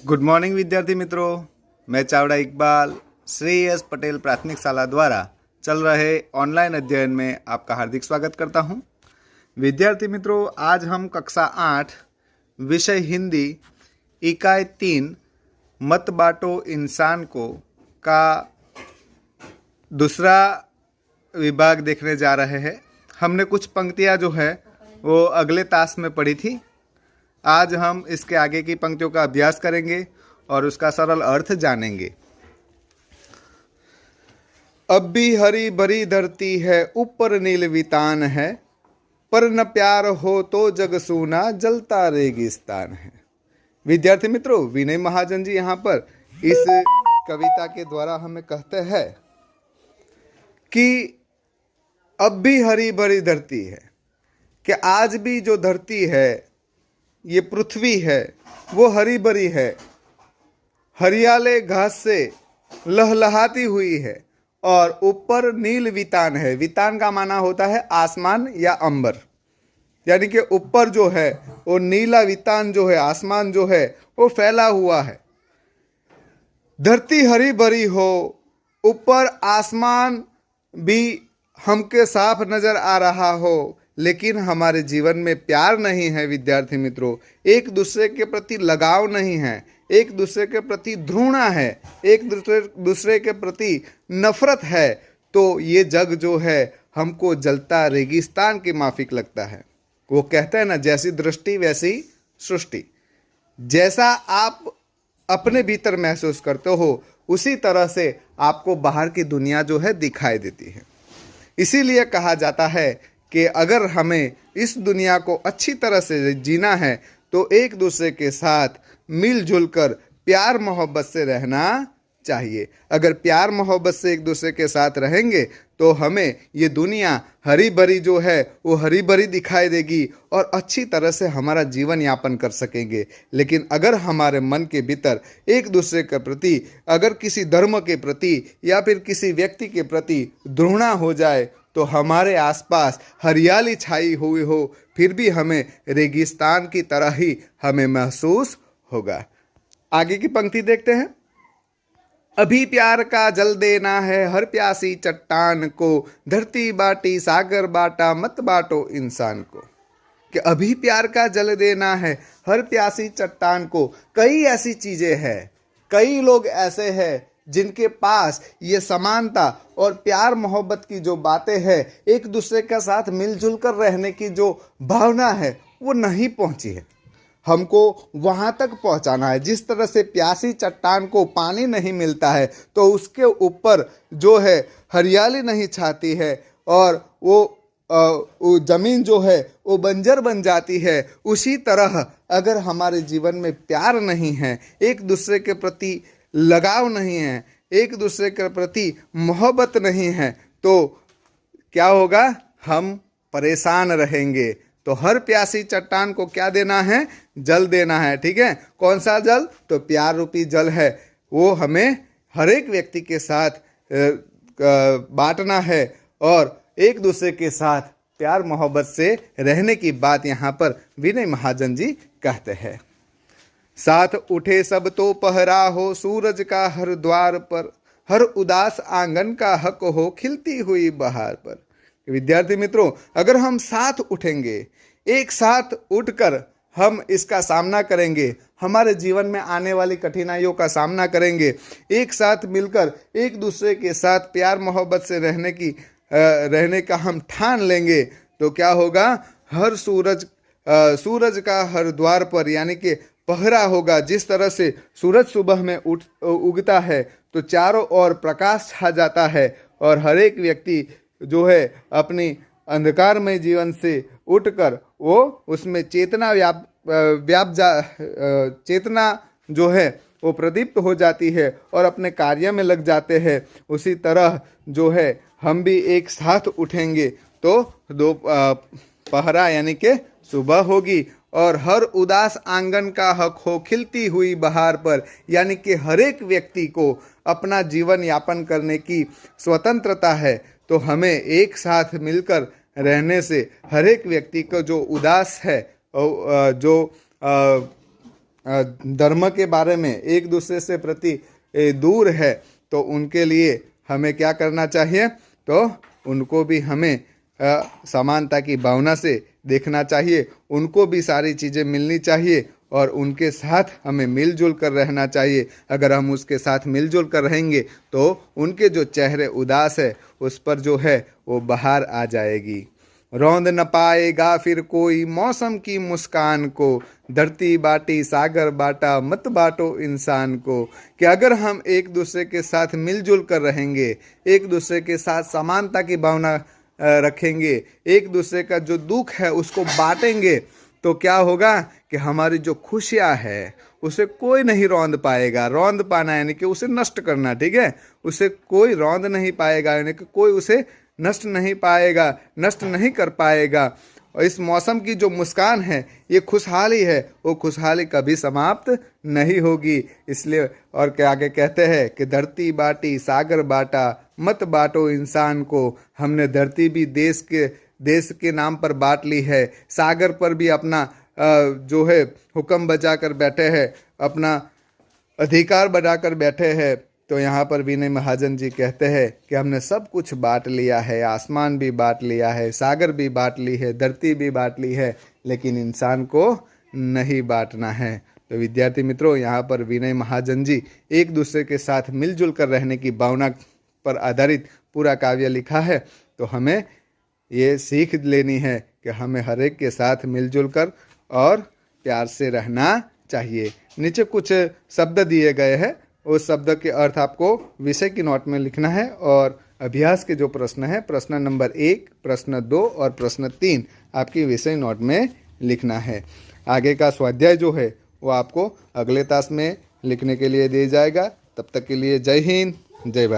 Good morning विद्यार्थी मित्रों, मैं चावड़ा इकबाल श्री एस पटेल प्राथमिक शाला द्वारा चल रहे ऑनलाइन अध्ययन में आपका हार्दिक स्वागत करता हूं। विद्यार्थी मित्रों, आज हम कक्षा 8 विषय हिंदी इकाई 3 मत बांटो इंसान को का दूसरा विभाग देखने जा रहे हैं। हमने कुछ पंक्तियां जो है वो अगले तास में पढ़ी थी। आज हम इसके आगे की पंक्तियों का अभ्यास करेंगे और उसका सरल अर्थ जानेंगे। अब भी हरी भरी धरती है, ऊपर नील वितान है, पर न प्यार हो तो जग सूना जलता रेगिस्तान है। विद्यार्थी मित्रों, विनय महाजन जी यहाँ पर इस कविता के द्वारा हमें कहते हैं कि अब भी हरी भरी धरती है, कि आज भी जो धरती है, ये पृथ्वी है, वो हरी भरी है, हरियाले घास से लहलहाती हुई है और ऊपर नील वितान है। वितान का माना होता है आसमान या अंबर, यानी कि ऊपर जो है वो नीला वितान जो है, आसमान जो है वो फैला हुआ है। धरती हरी भरी हो, ऊपर आसमान भी हमके साफ नजर आ रहा हो, लेकिन हमारे जीवन में प्यार नहीं है। विद्यार्थी मित्रों, एक दूसरे के प्रति लगाव नहीं है, एक दूसरे के प्रति घृणा है, एक दूसरे के प्रति नफरत है, तो ये जग जो है हमको जलता रेगिस्तान के माफिक लगता है। वो कहते हैं ना, जैसी दृष्टि वैसी सृष्टि। जैसा आप अपने भीतर महसूस करते हो, उसी तरह से आपको बाहर की दुनिया जो है दिखाई देती है। इसीलिए कहा जाता है कि अगर हमें इस दुनिया को अच्छी तरह से जीना है तो एक दूसरे के साथ मिलजुल कर प्यार मोहब्बत से रहना चाहिए। अगर प्यार मोहब्बत से एक दूसरे के साथ रहेंगे तो हमें ये दुनिया हरी भरी जो है वो हरी भरी दिखाई देगी और अच्छी तरह से हमारा जीवन यापन कर सकेंगे। लेकिन अगर हमारे मन के भीतर एक दूसरे के प्रति, अगर किसी धर्म के प्रति या फिर किसी व्यक्ति के प्रति घृणा हो जाए तो हमारे आसपास हरियाली छाई हुई हो, फिर भी हमें रेगिस्तान की तरह ही हमें महसूस होगा। आगे की पंक्ति देखते हैं। अभी प्यार का जल देना है हर प्यासी चट्टान को, धरती बाटी सागर बाटा मत बांटो इंसान को। कि अभी प्यार का जल देना है हर प्यासी चट्टान को। कई ऐसी चीजें हैं, कई लोग ऐसे हैं जिनके पास ये समानता और प्यार मोहब्बत की जो बातें हैं, एक दूसरे के साथ मिलजुल कर रहने की जो भावना है, वो नहीं पहुंची है। हमको वहां तक पहुंचाना है। जिस तरह से प्यासी चट्टान को पानी नहीं मिलता है तो उसके ऊपर जो है हरियाली नहीं छाती है और वो जमीन जो है वो बंजर बन जाती है, उसी तरह अगर हमारे जीवन में प्यार नहीं है, एक दूसरे के प्रति लगाव नहीं है, एक दूसरे के प्रति मोहब्बत नहीं है, तो क्या होगा? हम परेशान रहेंगे। तो हर प्यासी चट्टान को क्या देना है? जल देना है। ठीक है, कौन सा जल? तो प्यार रूपी जल है। वो हमें हर एक व्यक्ति के साथ बांटना है और एक दूसरे के साथ प्यार मोहब्बत से रहने की बात यहाँ पर विनय महाजन जी कहते हैं। साथ उठे सब तो पहरा हो, सूरज का हर द्वार पर, हर उदास आंगन का हक हो खिलती हुई बहार पर। विद्यार्थी मित्रों, अगर हम साथ उठेंगे, एक साथ उठकर हम इसका सामना करेंगे, हमारे जीवन में आने वाली कठिनाइयों का सामना करेंगे, एक साथ मिलकर एक दूसरे के साथ प्यार मोहब्बत से रहने का हम ठान लेंगे, तो क्या होगा? हर सूरज का हर द्वार पर, यानी कि पहरा होगा। जिस तरह से सूरज सुबह में उगता है तो चारों ओर प्रकाश छा जाता है और हर एक व्यक्ति जो है अपनी अंधकारमय जीवन से उठकर वो उसमें चेतना चेतना जो है वो प्रदीप्त हो जाती है और अपने कार्य में लग जाते हैं। उसी तरह जो है हम भी एक साथ उठेंगे तो दो पहरा यानी कि सुबह होगी और हर उदास आंगन का हक हो खिलती हुई बहार पर, यानी कि हर एक व्यक्ति को अपना जीवन यापन करने की स्वतंत्रता है। तो हमें एक साथ मिलकर रहने से हर एक व्यक्ति को जो उदास है, जो धर्म के बारे में एक दूसरे से प्रति दूर है, तो उनके लिए हमें क्या करना चाहिए? तो उनको भी हमें समानता की भावना से देखना चाहिए, उनको भी सारी चीज़ें मिलनी चाहिए और उनके साथ हमें मिलजुल कर रहना चाहिए। अगर हम उसके साथ मिलजुल कर रहेंगे तो उनके जो चेहरे उदास है उस पर जो है वो बहार आ जाएगी। रौंद न पाएगा फिर कोई मौसम की मुस्कान को, धरती बाटी सागर बाटा मत बाटो इंसान को। कि अगर हम एक दूसरे के साथ मिलजुल कर रहेंगे, एक दूसरे के साथ समानता की भावना रखेंगे, एक दूसरे का जो दुख है उसको बांटेंगे, तो क्या होगा कि हमारी जो खुशियाँ है उसे कोई नहीं रौंद पाएगा। रौंद पाना यानी कि उसे नष्ट करना, ठीक है, उसे कोई रौंद नहीं पाएगा, यानी कि कोई उसे नष्ट नहीं पाएगा, नष्ट नहीं कर पाएगा। और इस मौसम की जो मुस्कान है, ये खुशहाली है, वो खुशहाली कभी समाप्त नहीं होगी। इसलिए और क्या आगे कहते हैं कि धरती बाटी सागर बाटा मत बाटो इंसान को। हमने धरती भी देश के नाम पर बांट ली है, सागर पर भी अपना जो है हुक्म बजा कर बैठे हैं, अपना अधिकार बनाकर बैठे हैं। तो यहाँ पर विनय महाजन जी कहते हैं कि हमने सब कुछ बांट लिया है, आसमान भी बांट लिया है, सागर भी बांट ली है, धरती भी बांट ली है, लेकिन इंसान को नहीं बांटना है। तो विद्यार्थी मित्रों, यहाँ पर विनय महाजन जी एक दूसरे के साथ मिलजुल कर रहने की भावना पर आधारित पूरा काव्य लिखा है। तो हमें ये सीख लेनी है कि हमें हर एक के साथ मिलजुल कर और प्यार से रहना चाहिए। नीचे कुछ शब्द दिए गए हैं, उस शब्द के अर्थ आपको विषय की नोट में लिखना है और अभ्यास के जो प्रश्न है, प्रश्न नंबर 1, प्रश्न 2 और प्रश्न 3 आपकी विषय नोट में लिखना है। आगे का स्वाध्याय जो है वो आपको अगले तास में लिखने के लिए दिया जाएगा। तब तक के लिए जय हिंद, जय भारत।